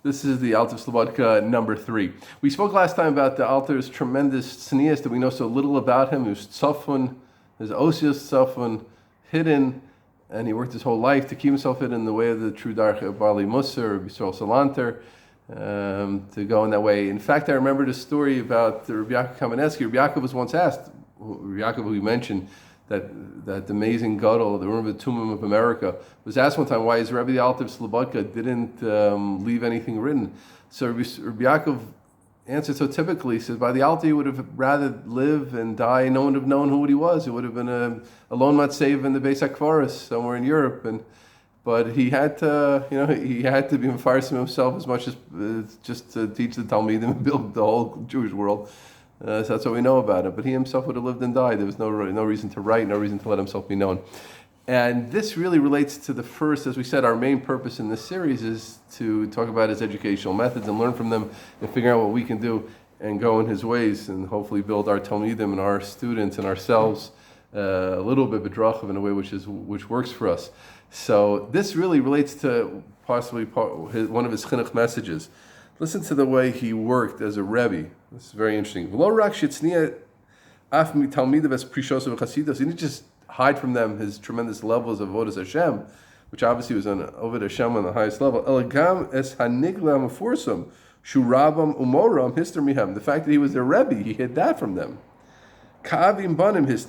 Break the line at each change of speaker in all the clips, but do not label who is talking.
This is the Alter Slobadka number 3. We spoke last time about the Alter's tremendous tznius that we know so little about him. He was tzafun, his osius tzafun, hidden, and he worked his whole life to keep himself hidden in the way of the true Darch of Bali Musar, Yisrael Salanter, to go in that way. In fact, I remembered a story about Rabbi Yaakov Kamenetsky. Rabbi Yaakov was once asked, Rabbi Yaakov, who we mentioned, that amazing gadol, the room of the Tumim of America, was asked one time why his Rebbe the Alter of Slobadka didn't leave anything written. So Rabbi Yaakov answered so typically, he says, by the Alter he would have rather live and die, and no one would have known who he was. It would have been a lone matzev in the Beis HaKvaros somewhere in Europe, but he had to, he had to be mefarsim himself as much as just to teach the Talmidim and build the whole Jewish world. So that's what we know about it. But he himself would have lived and died. There was no reason to write, no reason to let himself be known. And this really relates to the first, as we said, our main purpose in this series is to talk about his educational methods and learn from them and figure out what we can do and go in his ways and hopefully build our Talmidim and our students and ourselves a little bit bedrachav in a way which works for us. So this really relates to possibly one of his chinuch messages. Listen to the way he worked as a Rebbe. This is very interesting. He didn't just hide from them his tremendous levels of Avodas Hashem, which obviously was an Avodah Hashem on the highest level. The fact that he was their Rebbe, he hid that from them. He was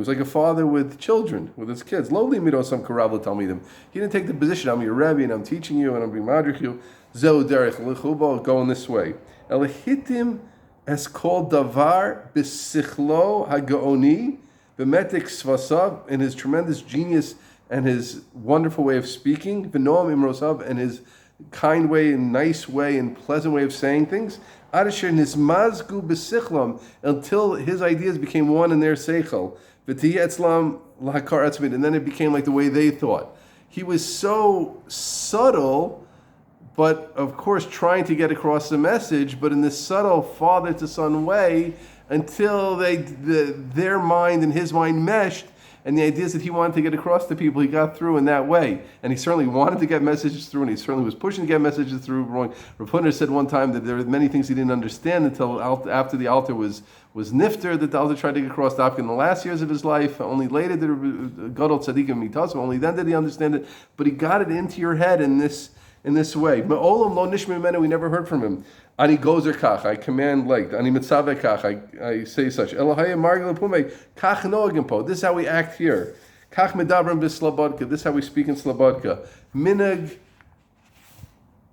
like a father with children, with his kids. He didn't take the position, I'm your Rebbe and I'm teaching you and I'm being madrich you. Going this way. Elihitim es kol davar b'sichlo hagaoni b'metik svasav, in his tremendous genius and his wonderful way of speaking, v'noam imrosav, and his kind way and nice way and pleasant way of saying things, adasher nismazgu b'sichlam, until his ideas became one in their seichel, v'tiyeh etzlam lahakar etzmid, and then it became like the way they thought. He was so subtle, but of course trying to get across the message, but in this subtle father to son way, until their mind and his mind meshed, and the ideas that he wanted to get across to people, he got through in that way. And he certainly wanted to get messages through, and he certainly was pushing to get messages through. Rav Hutner said one time that there were many things he didn't understand until after the Alter was nifter, that the Alter tried to get across the in the last years of his life. Only later did Gadol Tzadikim Mitzvah, only then did he understand it. But he got it into your head in this way. Me'olam lo nishma mimenu, we never heard from him. Ani gozer kach, I command like. Ani mitzaveh kach, I say such. Elohaya margel pume, kach noagim po. This is how we act here. Kach medabrim b'slobadka. This is how we speak in Slobadka. Minag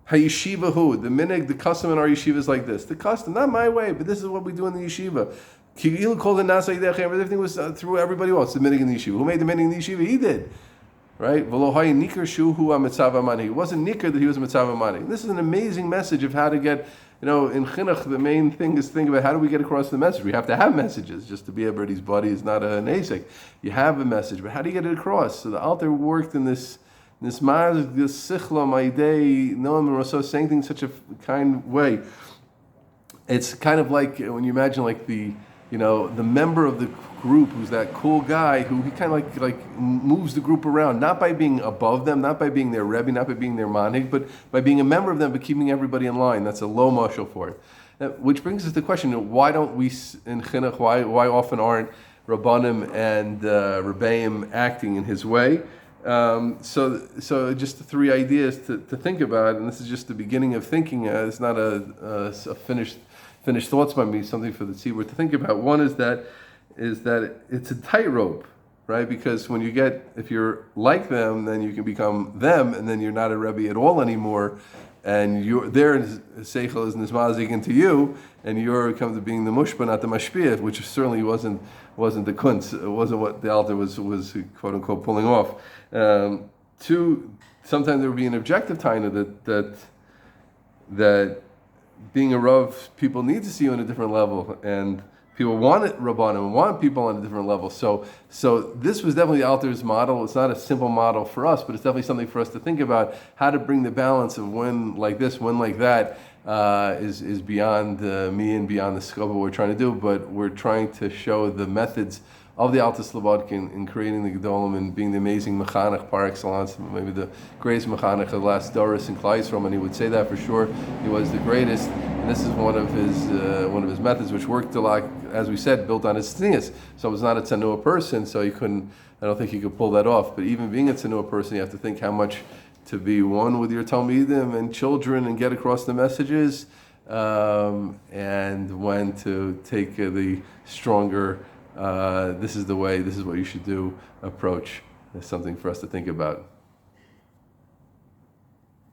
hayeshiva hu. The minag, the custom in our yeshiva is like this. The custom, not my way, but this is what we do in the yeshiva. Ki'ilu kol the everything was through everybody else. The minag in the yeshiva. Who made the minag in the yeshiva? He did. Right? It wasn't nikr that he was a mitzvah mani. This is an amazing message of how to get, in chinuch, the main thing is to think about how do we get across the message. We have to have messages. Just to be everybody's buddy is not an asik. You have a message, but how do you get it across? So the Alter worked in this ma'az, this sichla, ma'idei, noam and rosso, saying things in such a kind way. It's kind of like when you imagine like the member of the group who's that cool guy who he kind of like moves the group around, not by being above them, not by being their Rebbe, not by being their manhig, but by being a member of them, but keeping everybody in line. That's a low mashal for it. Which brings us to the question: why don't we in chinuch? Why often aren't Rabbanim and Rebbeim acting in his way? So just the 3 ideas to think about, and this is just the beginning of thinking. It's not a finished thoughts by me, something for the tzibur to think about. One is that it's a tightrope, right? Because if you're like them, then you can become them, and then you're not a Rebbe at all anymore, and their seichel is nismazik into you, and you're come to being the mushba, not the mashpiyah, which certainly wasn't the kunz. It wasn't what the Alter was quote unquote pulling off. 2, sometimes there would be an objective taina that being a Rav, people need to see you on a different level, and people want it, Rabbanim, want people on a different level. So this was definitely the Alter's model. It's not a simple model for us, but it's definitely something for us to think about, how to bring the balance of when like this, when like that, is beyond me and beyond the scope of what we're trying to do, but we're trying to show the methods of the Alta Slobodka in creating the Gedolim and being the amazing mechanech par excellence, maybe the greatest mechanech of the last Doris in Klal Yisrael, and he would say that for sure. He was the greatest, and this is one of his methods, which worked a lot, as we said, built on his tznius. So it was not a tzanua person, so I don't think he could pull that off. But even being a tzanua person, you have to think how much to be one with your talmidim and children and get across the messages, and when to take the stronger, this is the way, this is what you should do approach. It's something for us to think about.